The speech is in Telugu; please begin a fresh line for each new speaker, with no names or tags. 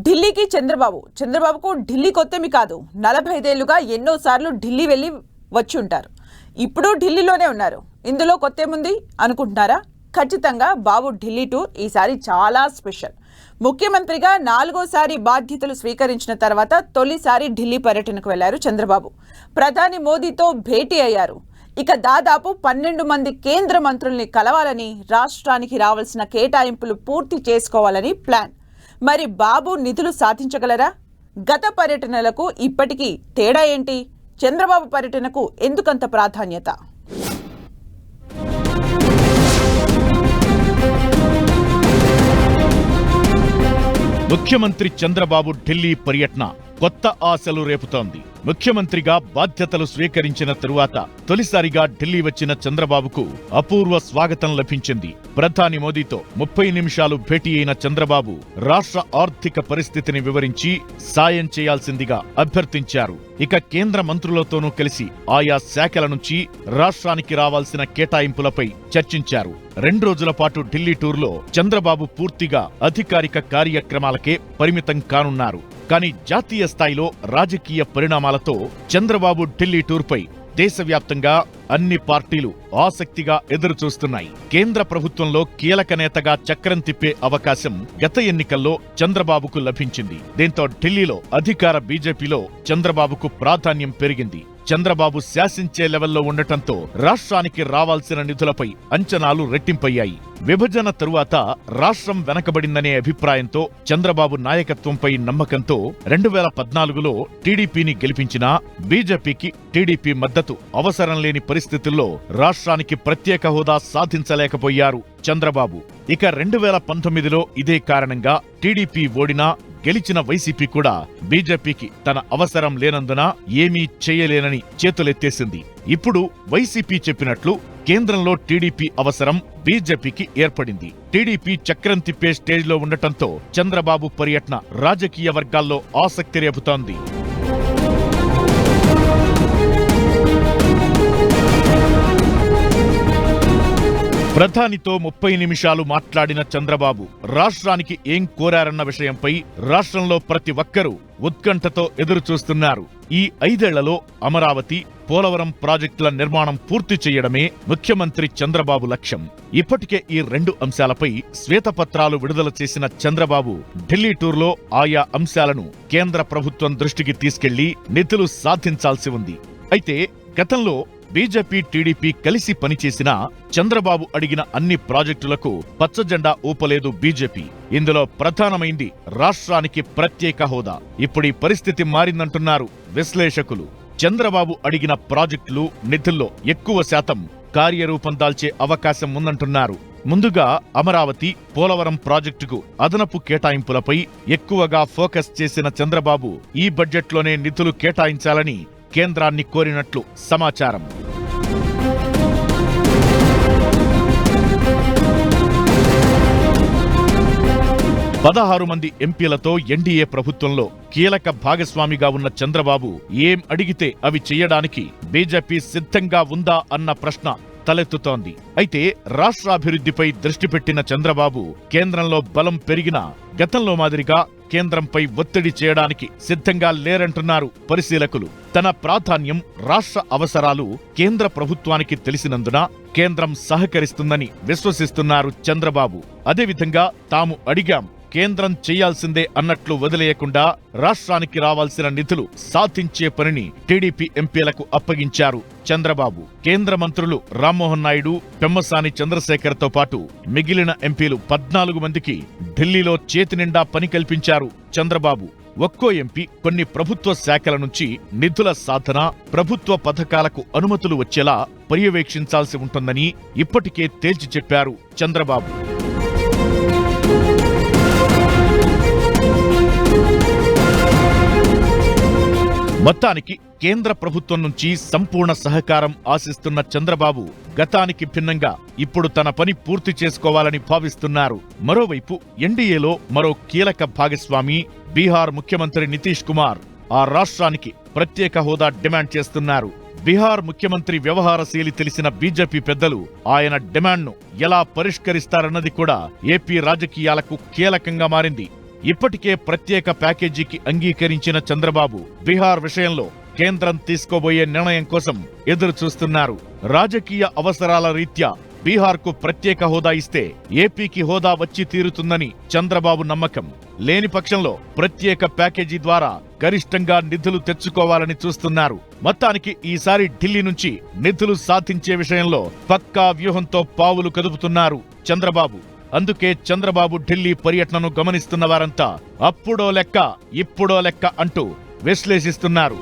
ఢిల్లీకి చంద్రబాబుకు ఢిల్లీ కొత్తమి కాదు. 45 ఏళ్లుగా ఎన్నోసార్లు ఢిల్లీ వెళ్ళి వచ్చి ఉంటారు. ఇప్పుడు ఢిల్లీలోనే ఉన్నారు. ఇందులో కొత్తేముంది అనుకుంటున్నారా? ఖచ్చితంగా బాబు ఢిల్లీ టూర్ ఈసారి చాలా స్పెషల్. ముఖ్యమంత్రిగా 4వ సారి బాధ్యతలు స్వీకరించిన తర్వాత తొలిసారి ఢిల్లీ పర్యటనకు వెళ్లారు చంద్రబాబు. ప్రధాని మోదీతో భేటీ అయ్యారు. ఇక దాదాపు 12 మంది కేంద్ర మంత్రుల్ని కలవాలని, రాష్ట్రానికి రావాల్సిన కేటాయింపులు పూర్తి చేసుకోవాలని ప్లాన్. మరి బాబు నిధులు సాధించగలరా? గత పర్యటనలకు ఇప్పటికీ తేడా ఏంటి? చంద్రబాబు పర్యటనకు ఎందుకంత ప్రాధాన్యత?
ముఖ్యమంత్రి చంద్రబాబు ఢిల్లీ పర్యటన కొత్త ఆశలు రేపుతోంది. ముఖ్యమంత్రిగా బాధ్యతలు స్వీకరించిన తరువాత తొలిసారిగా ఢిల్లీ వచ్చిన చంద్రబాబుకు అపూర్వ స్వాగతం లభించింది. ప్రధాని మోదీతో 30 నిమిషాలు భేటీ అయిన చంద్రబాబు రాష్ట్ర ఆర్థిక పరిస్థితిని వివరించి సాయం చేయాల్సిందిగా అభ్యర్థించారు. ఇక కేంద్ర మంత్రులతోనూ కలిసి ఆయా శాఖల నుంచి రాష్ట్రానికి రావాల్సిన కేటాయింపులపై చర్చించారు. 2 రోజుల పాటు ఢిల్లీ టూర్లో చంద్రబాబు పూర్తిగా అధికారిక కార్యక్రమాలకే పరిమితం కానున్నారు. కానీ జాతీయ స్థాయిలో రాజకీయ పరిణామాలతో చంద్రబాబు ఢిల్లీ టూర్పై దేశవ్యాప్తంగా అన్ని పార్టీలు ఆసక్తిగా ఎదురుచూస్తున్నాయి. కేంద్ర ప్రభుత్వంలో కీలక నేతగా చక్రం తిప్పే అవకాశం గత ఎన్నికల్లో చంద్రబాబుకు లభించింది. దీంతో ఢిల్లీలో అధికార బీజేపీలో చంద్రబాబుకు ప్రాధాన్యం పెరిగింది. చంద్రబాబు శాసించే లెవెల్లో ఉండటంతో రాష్ట్రానికి రావాల్సిన నిధులపై అంచనాలు రెట్టింపయ్యాయి. విభజన తరువాత రాష్ట్రం వెనకబడిందనే అభిప్రాయంతో, చంద్రబాబు నాయకత్వంపై నమ్మకంతో 2014లో టీడీపీని గెలిపించినా బీజేపీకి టీడీపీ మద్దతు అవసరం లేని పరిస్థితుల్లో రాష్ట్రానికి ప్రత్యేక హోదా సాధించలేకపోయారు చంద్రబాబు. ఇక 2019లో ఇదే కారణంగా టీడీపీ ఓడినా గెలిచిన వైసీపీ కూడా బీజేపీకి తన అవసరం లేనందున ఏమీ చేయలేనని చేతులెత్తేసింది. ఇప్పుడు వైసీపీ చెప్పినట్లు కేంద్రంలో టీడీపీ అవసరం బీజేపీకి ఏర్పడింది. టీడీపీ చక్రం తిప్పే స్టేజ్లో ఉండటంతో చంద్రబాబు పర్యటన రాజకీయ వర్గాల్లో ఆసక్తి రేపుతోంది. ప్రధానితో 30 నిమిషాలు మాట్లాడిన చంద్రబాబు రాష్ట్రానికి ఏం కోరారన్న విషయంపై రాష్ట్రంలో ప్రతి ఒక్కరూ ఉత్కంఠతో ఎదురుచూస్తున్నారు. ఈ 5 ఏళ్లలో అమరావతి, పోలవరం ప్రాజెక్టుల నిర్మాణం పూర్తి చేయడమే ముఖ్యమంత్రి చంద్రబాబు లక్ష్యం. ఇప్పటికే ఈ 2 అంశాలపై శ్వేతపత్రాలు విడుదల చేసిన చంద్రబాబు ఢిల్లీ టూర్లో ఆయా అంశాలను కేంద్ర ప్రభుత్వం దృష్టికి తీసుకెళ్లి నిధులు సాధించాల్సి ఉంది. అయితే గతంలో బీజేపీ, టీడీపీ కలిసి పనిచేసినా చంద్రబాబు అడిగిన అన్ని ప్రాజెక్టులకు పచ్చజెండా ఊపలేదు బీజేపీ. ఇందులో ప్రధానమైంది రాష్ట్రానికి ప్రత్యేక హోదా. ఇప్పుడీ పరిస్థితి మారిందంటున్నారు విశ్లేషకులు. చంద్రబాబు అడిగిన ప్రాజెక్టులు, నిధుల్లో ఎక్కువ శాతం కార్యరూపం దాల్చే అవకాశం ఉందంటున్నారు. ముందుగా అమరావతి, పోలవరం ప్రాజెక్టుకు అదనపు కేటాయింపులపై ఎక్కువగా ఫోకస్ చేసిన చంద్రబాబు ఈ బడ్జెట్లోనే నిధులు కేటాయించాలని కేంద్రాన్ని కోరినట్లు సమాచారం. పదహారు మంది ఎంపీలతో ఎన్డీఏ ప్రభుత్వంలో కీలక భాగస్వామిగా ఉన్న చంద్రబాబు ఏం అడిగితే అవి చెయ్యడానికి బీజేపీ సిద్ధంగా ఉందా అన్న ప్రశ్న తలెత్తుతోంది. అయితే రాష్ట్రాభివృద్ధిపై దృష్టి పెట్టిన చంద్రబాబు కేంద్రంలో బలం పెరిగినా గతంలో మాదిరిగా కేంద్రంపై ఒత్తిడి చేయడానికి సిద్ధంగా లేరంటున్నారు పరిశీలకులు. తన ప్రాధాన్యం, రాష్ట్ర అవసరాలు కేంద్ర ప్రభుత్వానికి తెలిసినందున కేంద్రం సహకరిస్తుందని విశ్వసిస్తున్నారు చంద్రబాబు. అదేవిధంగా తాము అడిగాం, కేంద్రం చేయాల్సిందే అన్నట్లు వదిలేయకుండా రాష్ట్రానికి రావాల్సిన నిధులు సాధించే పనిని టీడీపీ ఎంపీలకు అప్పగించారు చంద్రబాబు. కేంద్ర మంత్రులు రామ్మోహన్ నాయుడు, పెమ్మసాని చంద్రశేఖర్తో పాటు మిగిలిన ఎంపీలు 14 మందికి ఢిల్లీలో చేతినిండా పని కల్పించారు చంద్రబాబు. ఒక్కో ఎంపీ కొన్ని ప్రభుత్వ శాఖల నుంచి నిధుల సాధన, ప్రభుత్వ పథకాలకు అనుమతులు వచ్చేలా పర్యవేక్షించాల్సి ఉంటుందని ఇప్పటికే తేల్చి చెప్పారు చంద్రబాబు. మొత్తానికి కేంద్ర ప్రభుత్వం నుంచి సంపూర్ణ సహకారం ఆశిస్తున్న చంద్రబాబు గతానికి భిన్నంగా ఇప్పుడు తన పని పూర్తి చేసుకోవాలని భావిస్తున్నారు. మరోవైపు ఎన్డీఏలో మరో కీలక భాగస్వామి బీహార్ ముఖ్యమంత్రి నితీష్ కుమార్ ఆ రాష్ట్రానికి ప్రత్యేక హోదా డిమాండ్ చేస్తున్నారు. బీహార్ ముఖ్యమంత్రి వ్యవహారశైలి తెలిసిన బీజేపీ పెద్దలు ఆయన డిమాండ్ను ఎలా పరిష్కరిస్తారన్నది కూడా ఏపీ రాజకీయాలకు కీలకంగా మారింది. ఇప్పటికే ప్రత్యేక ప్యాకేజీకి అంగీకరించిన చంద్రబాబు బీహార్ విషయంలో కేంద్రం తీసుకోబోయే నిర్ణయం కోసం ఎదురు చూస్తున్నారు. రాజకీయ అవసరాల రీత్యా బీహార్కు ప్రత్యేక హోదా ఇస్తే ఏపీకి హోదా వచ్చి తీరుతుందని చంద్రబాబు నమ్మకం. లేని పక్షంలో ప్రత్యేక ప్యాకేజీ ద్వారా గరిష్టంగా నిధులు తెచ్చుకోవాలని చూస్తున్నారు. మొత్తానికి ఈసారి ఢిల్లీ నుంచి నిధులు సాధించే విషయంలో పక్కా వ్యూహంతో పావులు కదుపుతున్నారు చంద్రబాబు. అందుకే చంద్రబాబు ఢిల్లీ పర్యటనను గమనిస్తున్న వారంతా అప్పుడో లెక్క ఇప్పుడో లెక్క అంటూ విశ్లేషిస్తున్నారు.